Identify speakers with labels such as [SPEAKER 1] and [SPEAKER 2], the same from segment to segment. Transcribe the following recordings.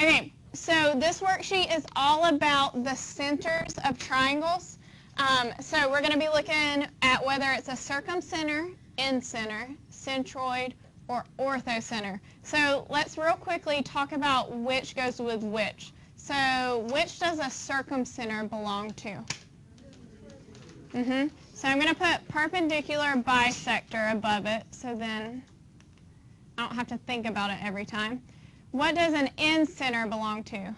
[SPEAKER 1] Okay, so this worksheet is all about the centers of triangles. So we're going to be looking at whether it's a circumcenter, incenter, centroid, or orthocenter. So let's real quickly talk about which goes with which. So which does a circumcenter belong to? So I'm going to put perpendicular bisector above it, so then I don't have to think about it every time. What does an incenter belong to?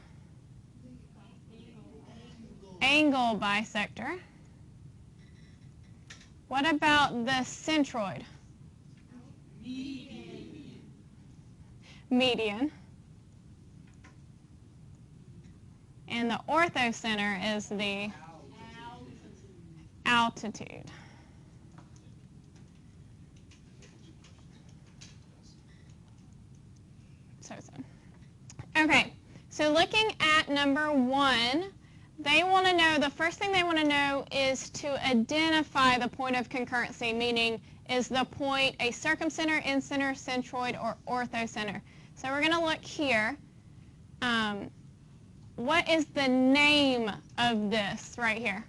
[SPEAKER 1] Angle bisector. What about the centroid? Median. And the orthocenter is the altitude. Okay, so looking at number 1, they want to know, the first thing they want to know is to identify the point of concurrency, meaning is the point a circumcenter, incenter, centroid, or orthocenter. So we're going to look here. What is the name of this right here?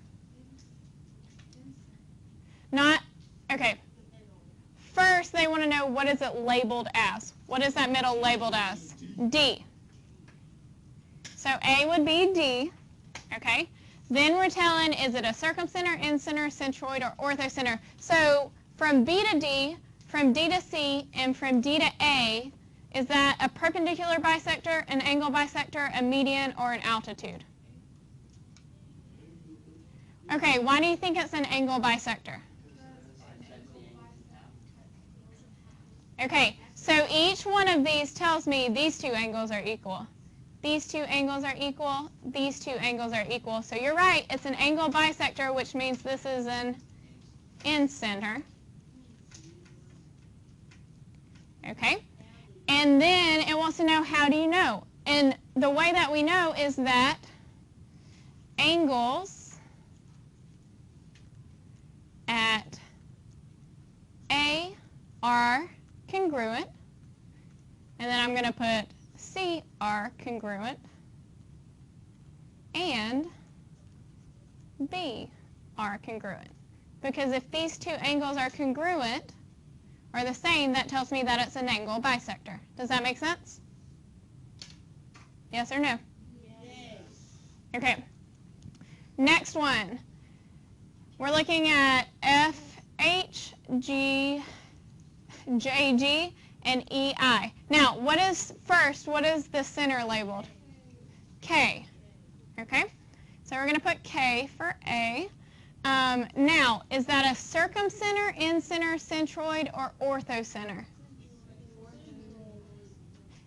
[SPEAKER 1] Okay. First, they want to know what is it labeled as. What is that middle labeled as? D. So A would be D, okay? Then we're telling, is it a circumcenter, incenter, centroid, or orthocenter? So from B to D, from D to C, and from D to A, is that a perpendicular bisector, an angle bisector, a median, or an altitude? Okay, why do you think it's an angle bisector? Okay, so each one of these tells me these two angles are equal. These two angles are equal. These two angles are equal. So you're right, it's an angle bisector, which means this is an incenter. Okay, and then it wants to know, how do you know? And the way that we know is that angles at A are congruent, and then I'm going to put C are congruent, and B are congruent. Because if these two angles are congruent, or the same, that tells me that it's an angle bisector. Does that make sense? Yes or no? Yes. Okay. Next one. We're looking at F, H, G, J, G, and E, I. Now, what is the center labeled? K. Okay? So we're going to put K for A. Now, is that a circumcenter, incenter, centroid, or orthocenter?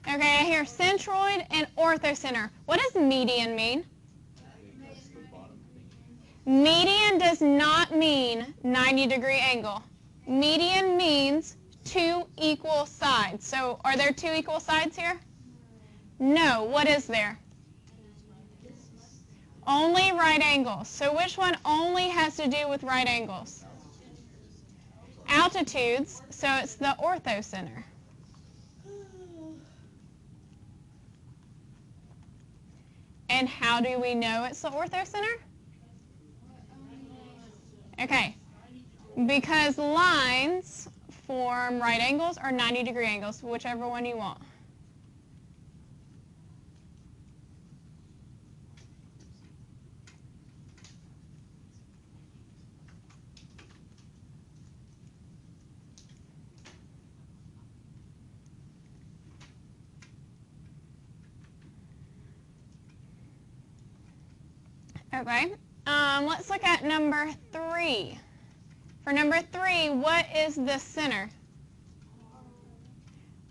[SPEAKER 1] Okay, I hear centroid and orthocenter. What does median mean? Median does not mean 90-degree angle. Median means two equal sides. So are there two equal sides here? No. What is there? Only right angles. So which one only has to do with right angles? Altitudes. So it's the orthocenter. And how do we know it's the orthocenter? Okay. Because lines form right angles or 90-degree angles, whichever one you want. Okay, let's look at number 3. For number 3, what is the center?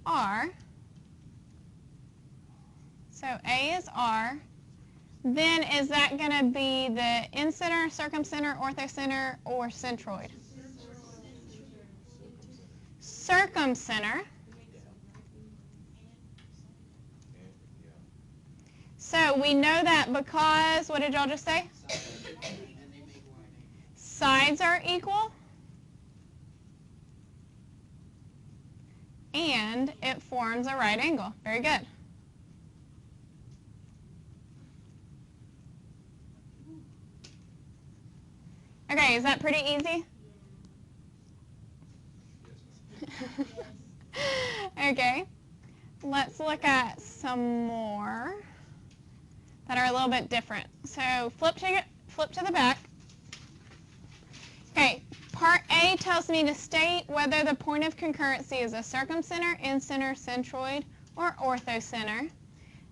[SPEAKER 1] R. So A is R. Then is that going to be the incenter, circumcenter, orthocenter, or centroid? Circumcenter. So we know that because, what did y'all just say? Sides are equal. And it forms a right angle. Very good. Okay, is that pretty easy? Okay, let's look at some more that are a little bit different. So flip to the back. Okay, part A tells me to state whether the point of concurrency is a circumcenter, incenter, centroid, or orthocenter.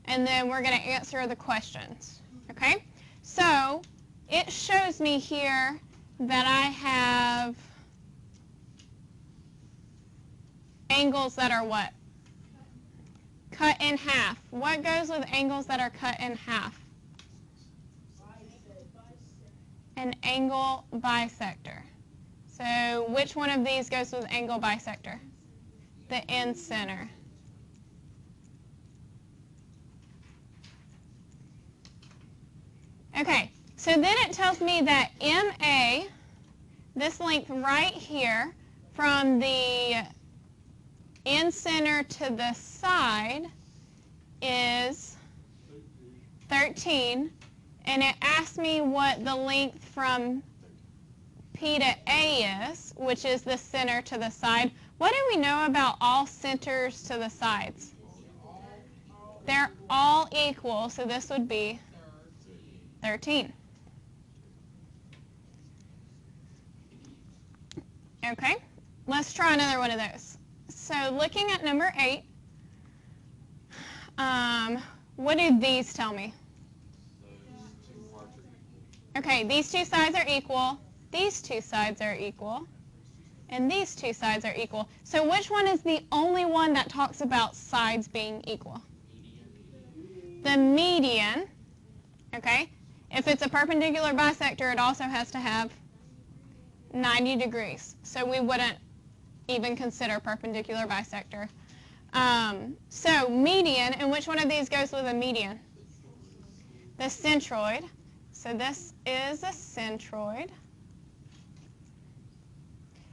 [SPEAKER 1] And then we're going to answer the questions. Okay, so it shows me here that I have angles that are what? Cut in half. What goes with angles that are cut in half? An angle bisector. So which one of these goes with angle bisector? The incenter. Okay, so then it tells me that MA, this length right here, from the incenter to the side is 13, and it asks me what the length from P to A is, which is the center to the side. What do we know about all centers to the sides? They're all equal, so this would be 13. Okay, let's try another one of those. So looking at number 8, what do these tell me? Okay, these two sides are equal, these two sides are equal, and these two sides are equal. So which one is the only one that talks about sides being equal? The median. Okay, if it's a perpendicular bisector, it also has to have 90 degrees. So we wouldn't even consider perpendicular bisector. So median, and which one of these goes with a median? The centroid. So this is a centroid.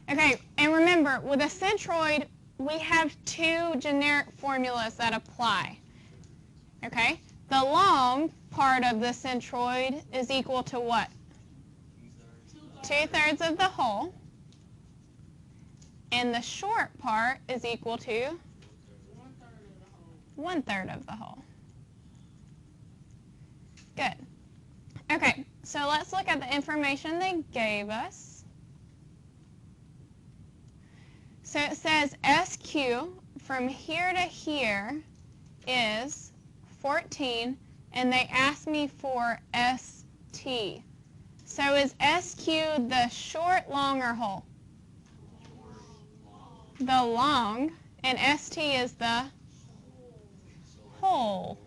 [SPEAKER 1] Okay, and remember, with a centroid, we have two generic formulas that apply. Okay, the long part of the centroid is equal to what? 2/3 of the whole. And the short part is equal to 1/3 of the whole. Good. Okay, so let's look at the information they gave us. So it says SQ from here to here is 14, and they asked me for ST. So is SQ the short, long, or whole? The long, and ST is the whole.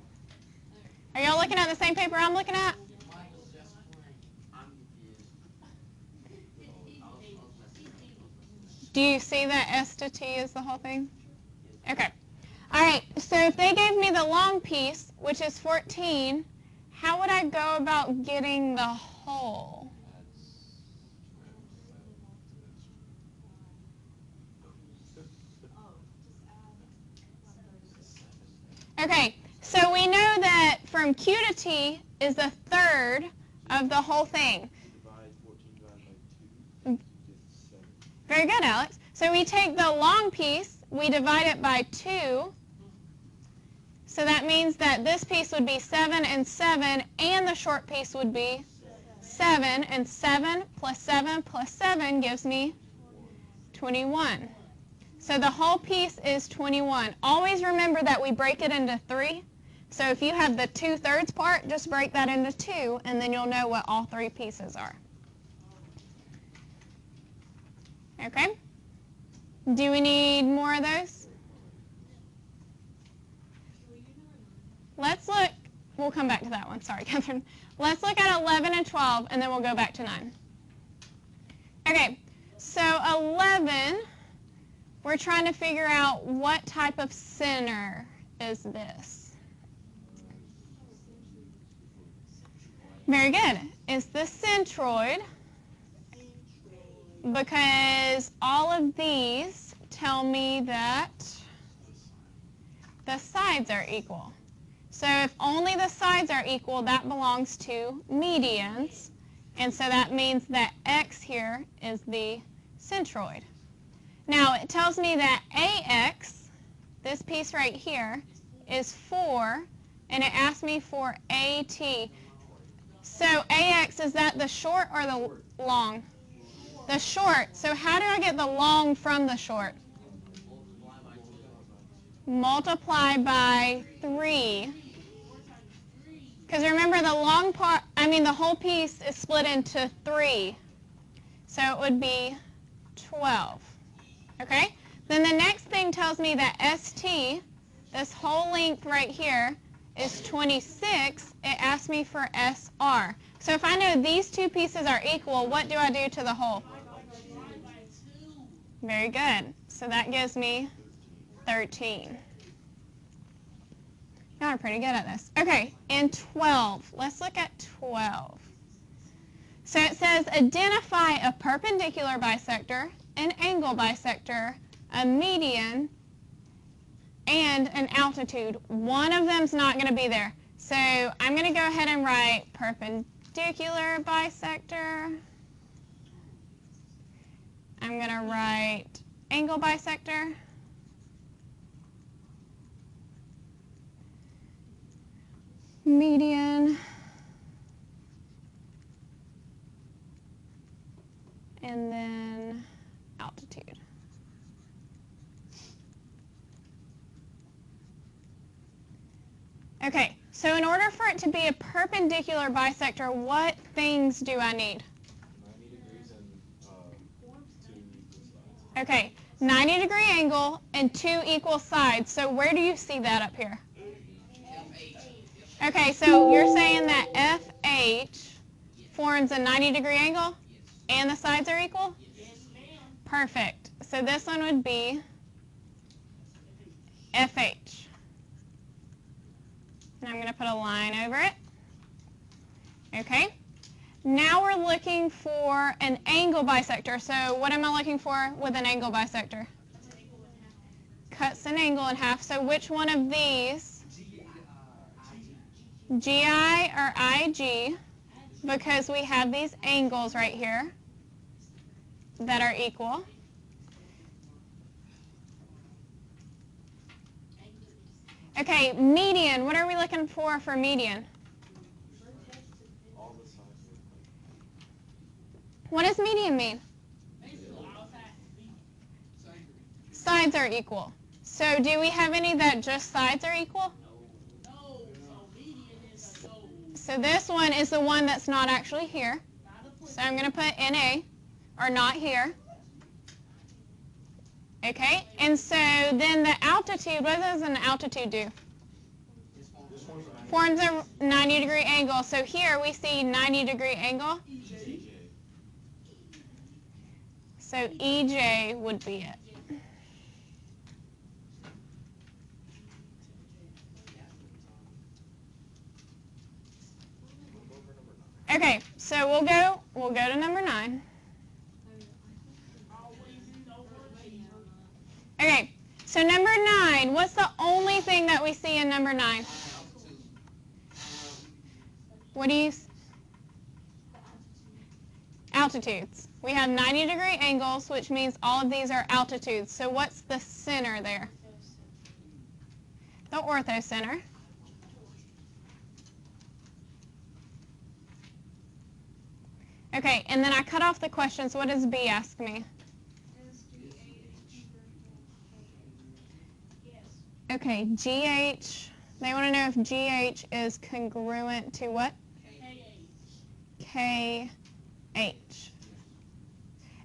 [SPEAKER 1] Are y'all looking at the same paper I'm looking at? Do you see that S to T is the whole thing? Okay. All right, so if they gave me the long piece, which is 14, how would I go about getting the whole? Okay, so we know that from Q to T is 1/3 of the whole thing. Very good, Alex. So we take the long piece, we divide it by 2. So that means that this piece would be 7 and 7, and the short piece would be 7. And 7 plus 7 plus 7 gives me 21. So the whole piece is 21. Always remember that we break it into 3. So if you have the 2/3 part, just break that into 2, and then you'll know what all 3 pieces are. Okay? Do we need more of those? Let's look. We'll come back to that one. Sorry, Catherine. Let's look at 11 and 12, and then we'll go back to 9. Okay, so 11, we're trying to figure out what type of center is this. Very good. It's the centroid, because all of these tell me that the sides are equal. So if only the sides are equal, that belongs to medians. And so that means that x here is the centroid. Now it tells me that AX, this piece right here, is 4, and it asks me for AT. So AX, is that the short or the long? The short. So how do I get the long from the short? Multiply by 3. Because remember the long part, the whole piece is split into 3. So it would be 12. Okay? Then the next thing tells me that ST, this whole length right here, is 26. It asks me for SR. So if I know these two pieces are equal, what do I do to the whole? Very good. So that gives me 13. Y'all are pretty good at this. Okay, and 12. Let's look at 12. So it says identify a perpendicular bisector, an angle bisector, a median, and an altitude. One of them's not going to be there. So I'm going to go ahead and write perpendicular bisector. I'm going to write angle bisector. Median. And then altitude. Okay, so in order for it to be a perpendicular bisector, what things do I need?
[SPEAKER 2] 90 degrees and 2 equal sides.
[SPEAKER 1] Okay, 90-degree angle and 2 equal sides. So where do you see that up here? Okay, so you're saying that FH forms a 90-degree angle and the sides are equal? Perfect. So this one would be FH. And I'm going to put a line over it. Okay. Now we're looking for an angle bisector. So what am I looking for with an angle bisector? Cuts an angle in half. So which one of these? GI or IG, because we have these angles right here that are equal. Okay, median. What are we looking for median?
[SPEAKER 2] All the sides are equal.
[SPEAKER 1] What does median mean? Sides are equal. So do we have any that just sides are equal? So this one is the one that's not actually here. So I'm going to put NA, or not here. Okay, and so then the altitude, what does an altitude do? Forms a 90-degree angle. So here we see 90-degree angle. So EJ would be it. Okay, so we'll go to number 9. Okay, so number 9, what's the only thing that we see in number 9? What do you altitudes. We have 90-degree angles, which means all of these are altitudes. So what's the center there? The orthocenter. Okay, and then I cut off the questions. What does B ask me? Okay, GH. They want to know if GH is congruent to what? KH.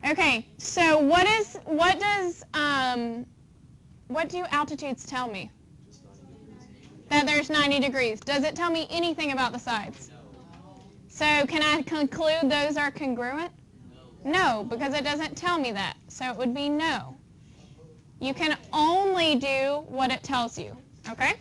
[SPEAKER 1] Okay, so what do altitudes tell me? That there's 90 degrees. Does it tell me anything about the sides? So can I conclude those are congruent? No, because it doesn't tell me that. So it would be no. You can only do what it tells you, okay?